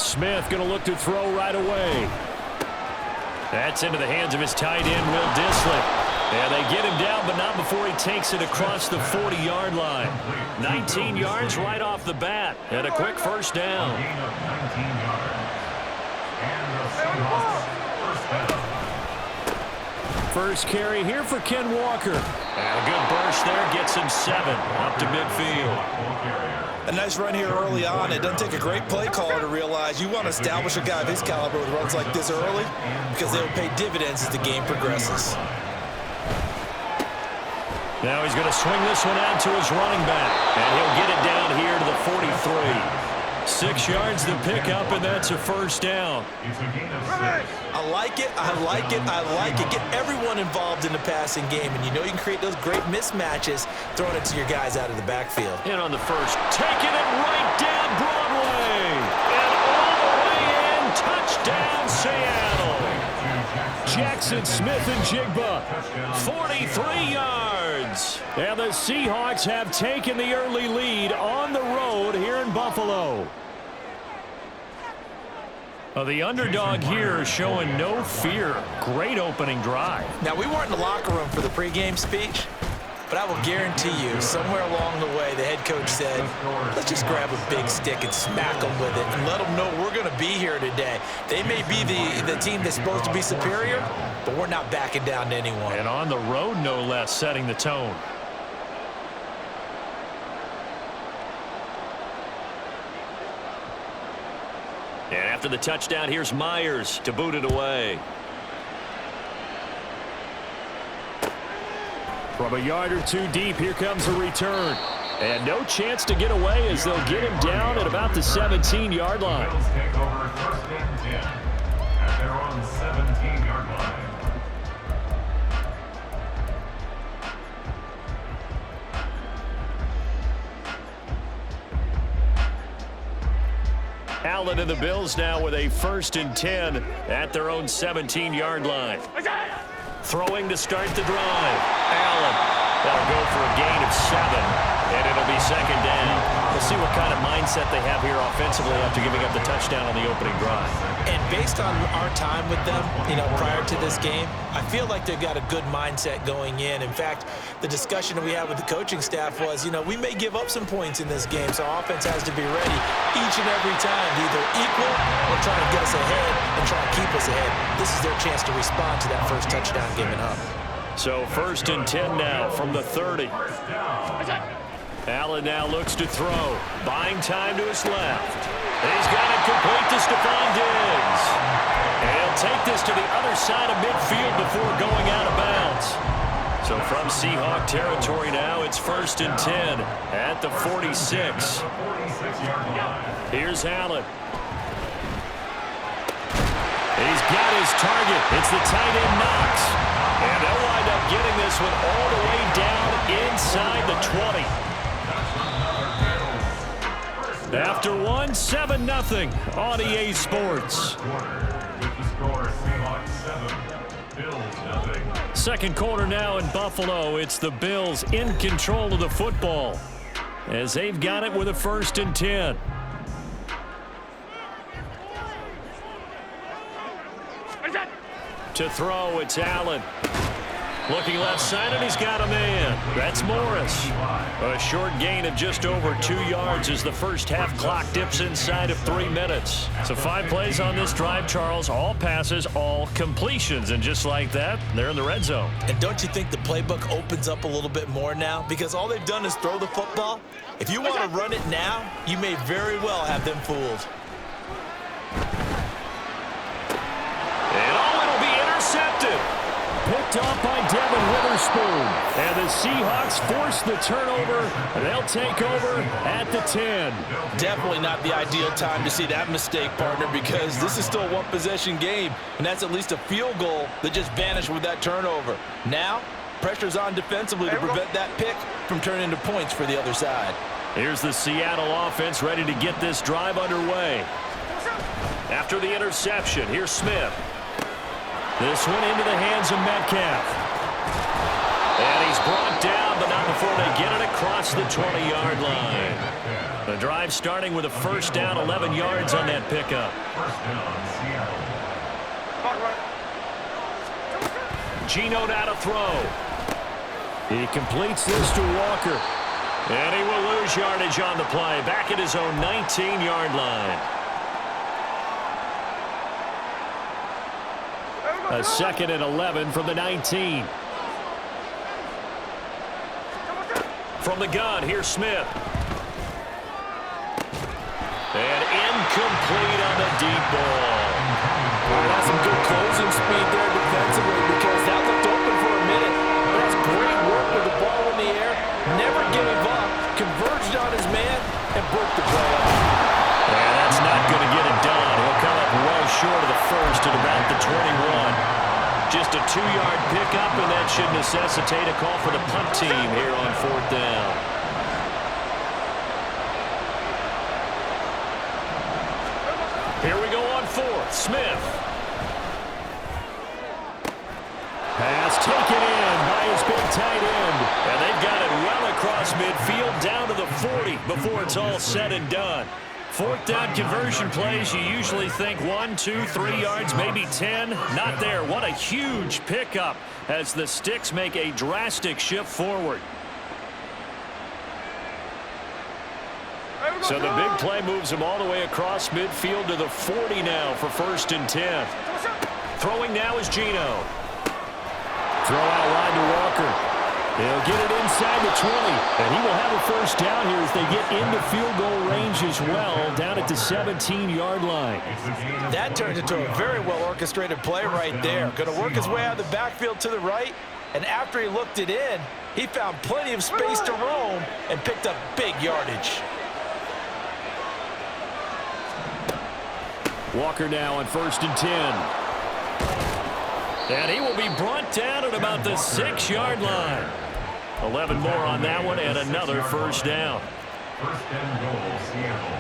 Smith going to look to throw right away. That's into the hands of his tight end, Will Dissly. Yeah, they get him down, but not before he takes it across the 40-yard line. 19 yards right off the bat, and a quick first down. First carry here for Ken Walker. And a good burst there gets him 7 up to midfield. A nice run here early on. It doesn't take a great play caller to realize you want to establish a guy of his caliber with runs like this early because they'll pay dividends as the game progresses. Now he's going to swing this one out to his running back, and he'll get it down here to the 43. 6 yards to pick up, and that's a first down. I like it, I like it, I like it. Get everyone involved in the passing game, and you know you can create those great mismatches throwing it to your guys out of the backfield. And on the first, taking it right down Broadway. And all the way in, touchdown Seattle. Jackson Smith-Njigba, 43 yards. And the Seahawks have taken the early lead on the road here in Buffalo. The underdog here showing no fear. Great opening drive. Now, we weren't in the locker room for the pregame speech, but I will guarantee you somewhere along the way the head coach said, let's just grab a big stick and smack them with it and let them know we're going to be here today. They may be the team that's supposed to be superior, but we're not backing down to anyone. And on the road, no less, setting the tone. And after the touchdown, here's Myers to boot it away. From a yard or two deep, here comes the return. And no chance to get away as they'll get him down at about the 17-yard line. Take over first and 10 at their own 17-yard line. Allen and the Bills now with a first and 10 at their own 17-yard line. Throwing to start the drive. Allen. That'll go for a gain of 7, and it'll be second down. We'll see what kind of mindset they have here offensively after giving up the touchdown on the opening drive. And based on our time with them, prior to this game, I feel like they've got a good mindset going in. In fact, the discussion that we had with the coaching staff was, we may give up some points in this game, so our offense has to be ready each and every time to either equal or try to get us ahead and try to keep us ahead. This is their chance to respond to that first touchdown given up. So first and 10 now from the 30. Allen now looks to throw. Buying time to his left. He's got it complete to Stephon Diggs. And he'll take this to the other side of midfield before going out of bounds. So from Seahawk territory now, it's first and 10 at the 46. Here's Allen. He's got his target. It's the tight end Knox. And they'll wind up getting this one all the way down inside the 20. After one, 7-0 on EA Sports. Second quarter now in Buffalo. It's the Bills in control of the football as they've got it with a first and 10. To throw, it's Allen. Looking left side, and he's got a man. That's Morris. A short gain of just over 2 yards as the first half clock dips inside of 3 minutes. So 5 plays on this drive, Charles. All passes, all completions. And just like that, they're in the red zone. And don't you think the playbook opens up a little bit more now? Because all they've done is throw the football. If you want to run it now, you may very well have them fooled. And it'll be intercepted. Picked off by Devin Witherspoon. And the Seahawks force the turnover. They'll take over at the 10. Definitely not the ideal time to see that mistake, partner, because this is still a one-possession game, and that's at least a field goal that just vanished with that turnover. Now, pressure's on defensively to prevent that pick from turning into points for the other side. Here's the Seattle offense ready to get this drive underway. After the interception, here's Smith. This one into the hands of Metcalf. And he's brought down, but not before They get it across the 20-yard line. The drive starting with a first down, 11 yards on that pickup. First down, Seattle. Geno now to throw. He completes this to Walker. And he will lose yardage on the play. Back at his own 19-yard line. A second and 11 from the 19. From the gun, here's Smith. And incomplete on the deep ball. That's some good closing speed there defensively because that looked open for a minute. But that's great work with the ball in the air. Never gave up. Converged on his man and broke the play up. Yeah, that's not going to get it done. He'll come up well short of the first at about the 21. Just a 2-yard pickup, and that should necessitate a call for the punt team here on fourth down. Here we go on fourth. Smith. Pass taken in by his big tight end. And they've got it well across midfield down to the 40 before it's all said and done. Fourth down conversion plays, you usually think 1, 2, 3 yards, maybe 10. Not there. What a huge pickup as the Sticks make a drastic shift forward. So the big play moves them all the way across midfield to the 40 now for first and 10. Throwing now is Geno. Throw out wide to Walker. They'll get it inside the 20, and he will have a first down here as they get into field goal range as well, down at the 17-yard line. That turned into a very well-orchestrated play right there. Going to work his way out of the backfield to the right, and after he looked it in, he found plenty of space to roam and picked up big yardage. Walker now on first and 10. And he will be brought down at about the 6-yard line. 11 more on that one and another first down. First and goal, Seattle.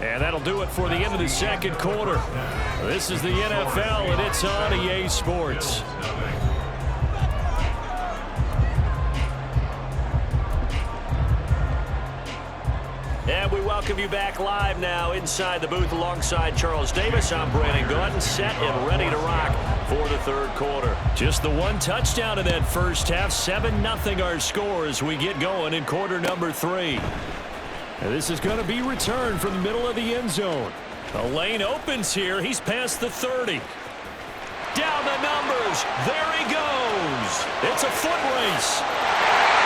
And that'll do it for the end of the second quarter. This is the NFL, and it's on EA Sports. And we welcome you back live now inside the booth alongside Charles Davis. I'm Brandon Gaudin, set and ready to rock for the third quarter. Just the one touchdown in that first half. 7-0 our score as we get going in quarter number 3. And this is going to be returned from the middle of the end zone. A lane opens here. He's past the 30. Down the numbers. There he goes. It's a foot race.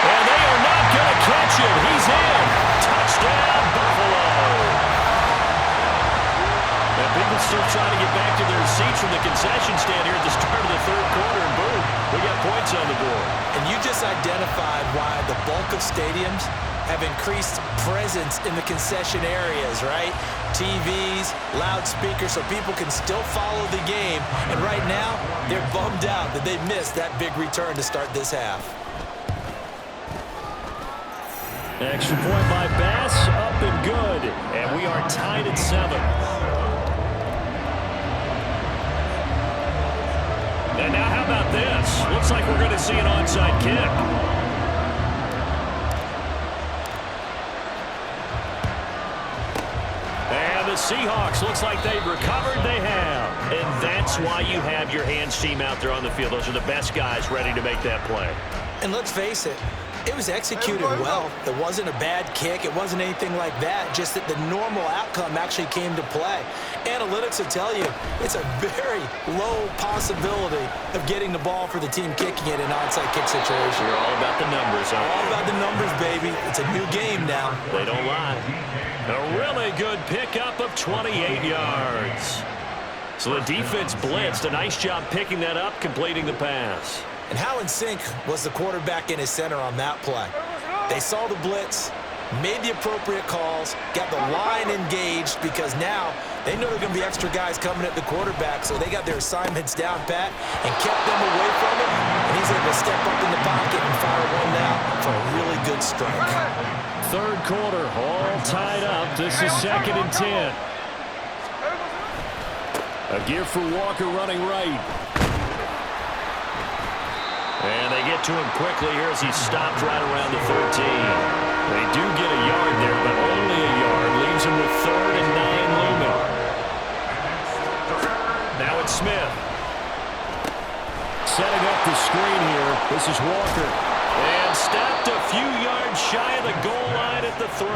And they are not going to catch him. He's in. Touchdown, Buffalo. And people still trying to get back to their seats from the concession stand here at the start of the third quarter, and boom, we got points on the board. And you just identified why the bulk of stadiums have increased presence in the concession areas, right? TVs, loudspeakers, so people can still follow the game. And right now, they're bummed out that they missed that big return to start this half. Extra point by Bass, up and good. And we are tied at 7. And now how about this? Looks like we're going to see an onside kick. And the Seahawks, looks like they've recovered. They have. And that's why you have your hands team out there on the field. Those are the best guys ready to make that play. And let's face it, it was executed well. It wasn't a bad kick. It wasn't anything like that. Just that the normal outcome actually came to play. Analytics will tell you it's a very low possibility of getting the ball for the team kicking it in an onside kick situation. You're all about the numbers, huh? All about the numbers, baby. It's a new game now. They don't lie. A really good pickup of 28 yards. So the defense blitzed. A nice job picking that up, completing the pass. And how in sync was the quarterback in his center on that play? They saw the blitz, made the appropriate calls, got the line engaged because now they know there are going to be extra guys coming at the quarterback, so they got their assignments down pat and kept them away from him, and he's able to step up in the pocket and fire one now for a really good strike. Third quarter, all tied up. This is second and 10. A gear for Walker running right. to him quickly here as he's stopped right around the 13. They do get a yard there, but only a yard. Leaves him with 3rd and 9 looming. Now it's Smith. Setting up the screen here. This is Walker. And stopped a few yards shy of the goal line at the 3.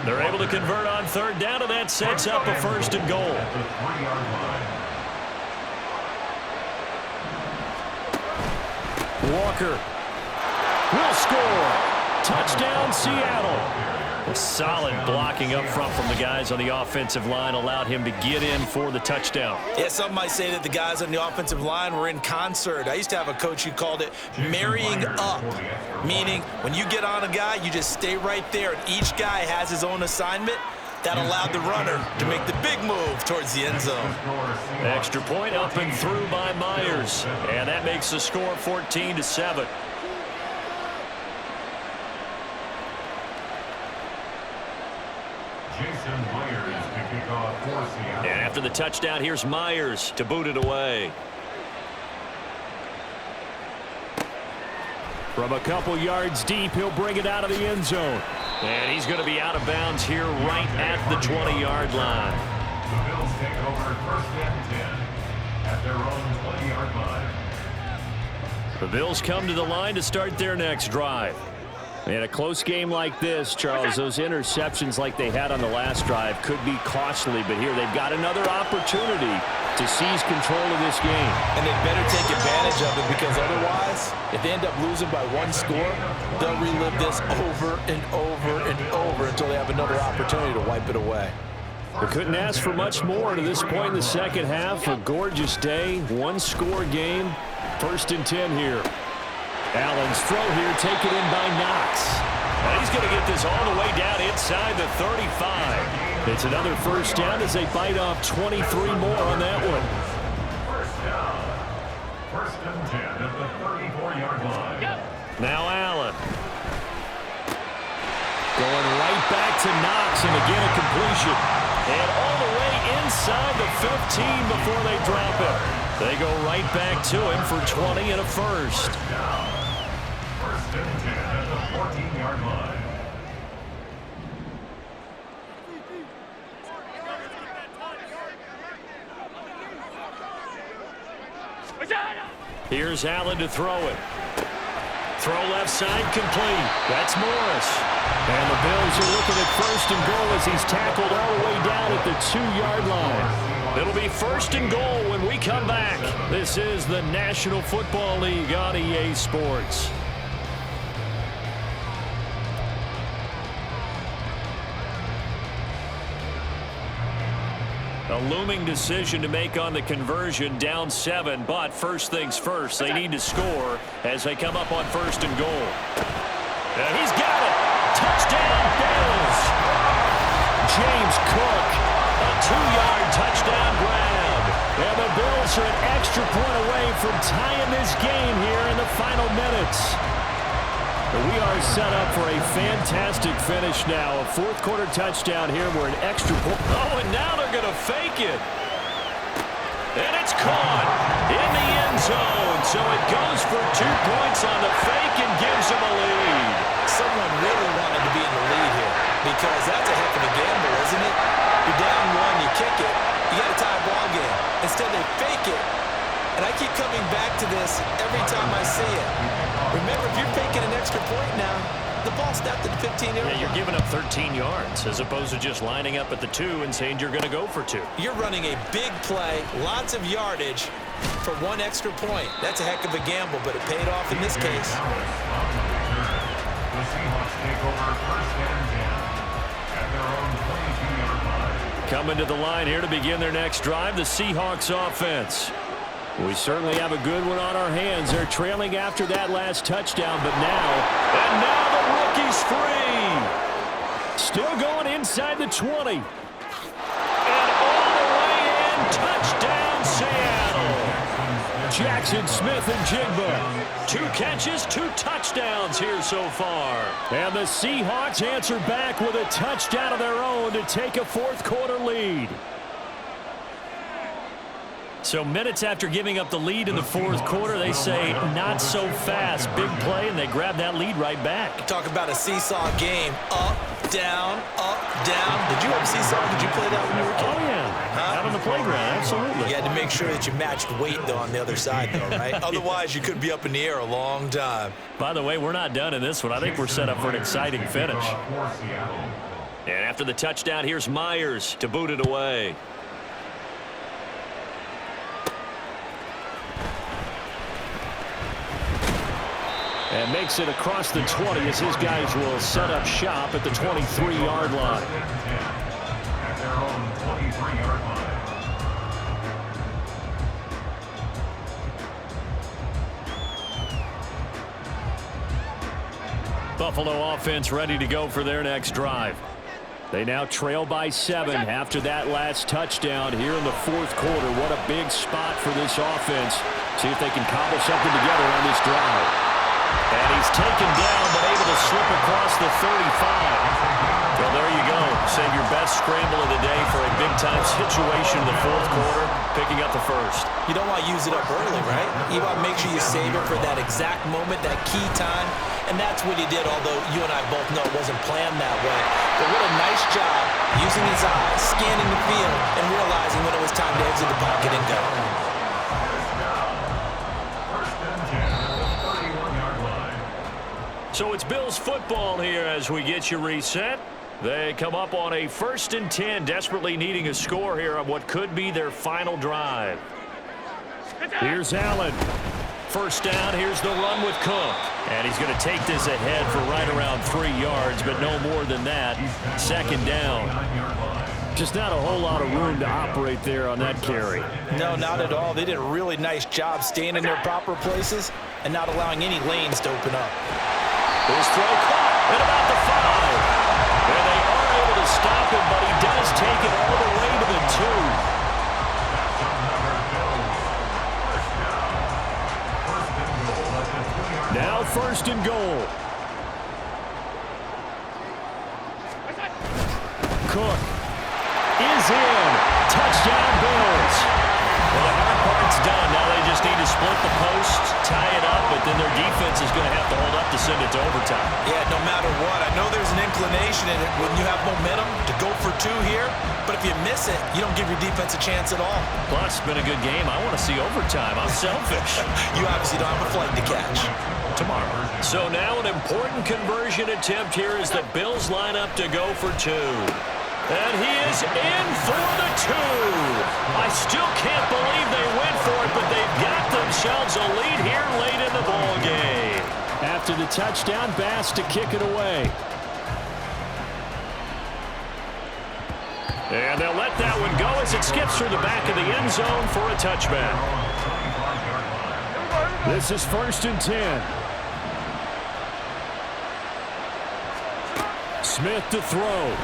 They're able to convert on 3rd down, and that sets up a 1st and goal. Walker will score. Touchdown, Seattle. A solid blocking up front from the guys on the offensive line allowed him to get in for the touchdown. Yeah, some might say that the guys on the offensive line were in concert. I used to have a coach who called it marrying up, meaning when you get on a guy, you just stay right there, and each guy has his own assignment. That allowed the runner to make the big move towards the end zone. Extra point up and through by Myers, and that makes the score 14-7. Jason Myers to kick off for Seattle. And after the touchdown, here's Myers to boot it away. From a couple yards deep, he'll bring it out of the end zone. And he's going to be out of bounds here right at the 20-yard line. The Bills take over 1st and 10 at their own 20-yard line. The Bills come to the line to start their next drive. In a close game like this, Charles, those interceptions like they had on the last drive could be costly, but here they've got another opportunity to seize control of this game. And they better take advantage of it, because otherwise, if they end up losing by 1 score, they'll relive this over and over and over until they have another opportunity to wipe it away. We couldn't ask for much more to this point in the second half. A gorgeous day, 1-score game, 1st and 10 here. Allen's throw here taken in by Knox. And he's going to get this all the way down inside the 35. It's another 1st down as they bite off 23 more on that one. 1st down. 1st and 10 at the 34-yard line. Now Allen. Going right back to Knox, and again a completion. And all the way inside the 15 before they drop it. They go right back to him for 20 and a 1st. 1st and 10 at the 14-yard line. Here's Allen to throw it. Throw left side complete. That's Morris. And the Bills are looking at 1st and goal as he's tackled all the way down at the 2-yard line. It'll be 1st and goal when we come back. This is the National Football League on EA Sports. A looming decision to make on the conversion, down 7, but first things first, they need to score as they come up on 1st and goal. And he's got it! Touchdown, Bills! James Cook, a 2-yard touchdown grab. And the Bills are an extra point away from tying this game here in the final minutes. We are set up for a fantastic finish now. A 4th-quarter touchdown here. We're an extra point. Oh, and now they're going to fake it. And it's caught in the end zone. So it goes for 2 points on the fake and gives them a lead. Someone really wanted to be in the lead here, because that's a heck of a gamble, isn't it? You're down 1, you kick it, you got a tie ball game. Instead, they fake it. And I keep coming back to this every time I see it. Remember, if you're taking an extra point now, the ball snapped at the 15-yard line. Yeah, you're giving up 13 yards as opposed to just lining up at the 2 and saying you're going to go for 2. You're running a big play, lots of yardage for 1 extra point. That's a heck of a gamble, but it paid off in this case. The Seahawks take over 1st and 10 at their own 22-yard line. Coming to the line here to begin their next drive, the Seahawks offense. We certainly have a good one on our hands. They're trailing after that last touchdown, but now the rookie's free. Still going inside the 20. And all the way in, touchdown Seattle. Jackson Smith and Jigba. 2 catches, 2 touchdowns here so far. And the Seahawks answer back with a touchdown of their own to take a 4th-quarter lead. So minutes after giving up the lead in the fourth quarter, they say not so fast. Big play, and they grab that lead right back. Talk about a seesaw game. Up, down, up, down. Did you have a seesaw? Did you play that when you were a kid? Oh, yeah. Out on the playground, absolutely. You had to make sure that you matched weight, though, on the other side, though, right? Otherwise, you could be up in the air a long time. By the way, we're not done in this one. I think we're set up for an exciting finish. And after the touchdown, here's Myers to boot it away. And makes it across the 20 as his guys will set up shop at the 23-yard line. At their own 23-yard line. Buffalo offense ready to go for their next drive. They now trail by 7 after that last touchdown here in the fourth quarter. What a big spot for this offense. See if they can cobble something together on this drive. And he's taken down, but able to slip across the 35. Well, there you go. Save your best scramble of the day for a big-time situation in the fourth quarter, picking up the first. You don't want to use it up early, right? You want to make sure you save it for that exact moment, that key time. And that's what he did, although you and I both know it wasn't planned that way. But what a nice job using his eyes, scanning the field, and realizing when it was time to exit the pocket and go. So it's Bills football here as we get you reset. They come up on a 1st and 10, desperately needing a score here on what could be their final drive. Here's Allen. First down, here's the run with Cook. And he's going to take this ahead for right around 3 yards, but no more than that. 2nd down. Just not a whole lot of room to operate there on that carry. No, not at all. They did a really nice job staying in their proper places and not allowing any lanes to open up. His throw caught at about the 5. And they are able to stop him, but he does take it all the way to the 2. Now 1st and goal. Cook is in. Touchdown Bills. Well, the hard part's done. Now they just need to split the post, tie it up, but then their defense is going to have to hold up to send it to overtime. Yeah, no matter what. I know there's an inclination in it when you have momentum to go for 2 here, but if you miss it, you don't give your defense a chance at all. Plus, it's been a good game. I want to see overtime. I'm selfish. You obviously don't have a flight to catch. Tomorrow. So now an important conversion attempt here as the Bills line up to go for 2. And he is in for the 2. I still can't believe they went for it, but they've got themselves a lead here late in the ball game. After the touchdown, Bass to kick it away. And they'll let that one go as it skips through the back of the end zone for a touchback. This is 1st and 10. Smith to throw.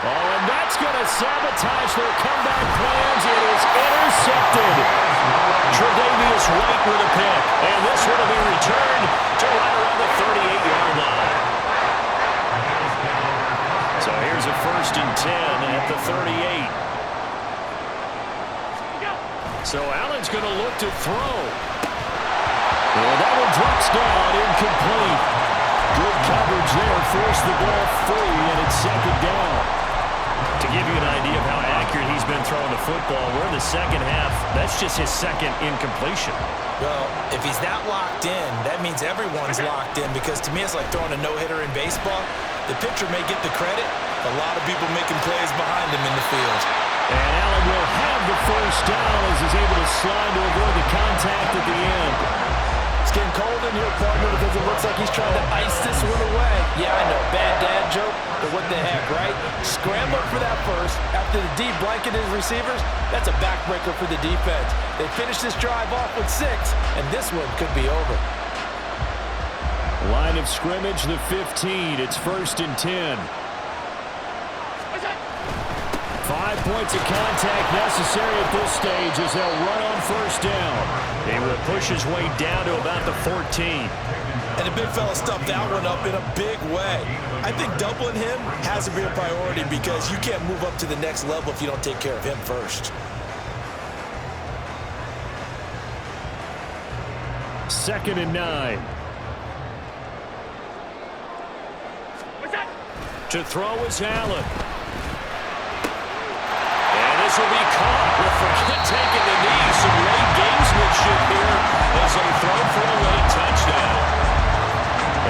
Oh, and that's going to sabotage their comeback plans. It is intercepted. Tre'Davious White with a pick. And this one will be returned to right around the 38-yard line. So here's a 1st and 10 at the 38. So Allen's going to look to throw. And that one drops down, incomplete. Good coverage there, forced the ball free, and it's 2nd down. To give you an idea of how accurate he's been throwing the football, we're in the second half. That's just his 2nd incompletion. Well, if he's that locked in, that means everyone's locked in, because to me it's like throwing a no-hitter in baseball. The pitcher may get the credit, a lot of people making plays behind him in the field. And Allen will have the 1st down as he's able to slide to avoid the contact at the end. It's getting cold in here, partner, because it looks like he's trying to ice this one away. Yeah, I know, bad dad joke, but what the heck, right? Scrambling for that first after the deep blanket his receivers. That's a backbreaker for the defense. They finished this drive off with 6, and this one could be over. Line of scrimmage, the 15. It's 1st and 10. 5 points of contact necessary at this stage as they'll run on 1st down. He will push his way down to about the 14. And the big fella stuffed that one up in a big way. I think doubling him has to be a priority because you can't move up to the next level if you don't take care of him first. 2nd and 9. To throw is Allen. And this will be caught. We'll forget taking the knee. Some late gamesmanship here as they throw for a late touchdown.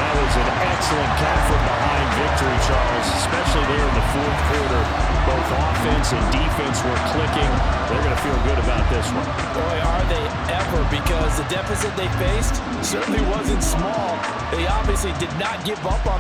That was an excellent come from behind victory, Charles, especially there in the 4th quarter. Both offense and defense were clicking. They're going to feel good about this one. Boy, are they ever, because the deficit they faced certainly wasn't small. They obviously did not give up on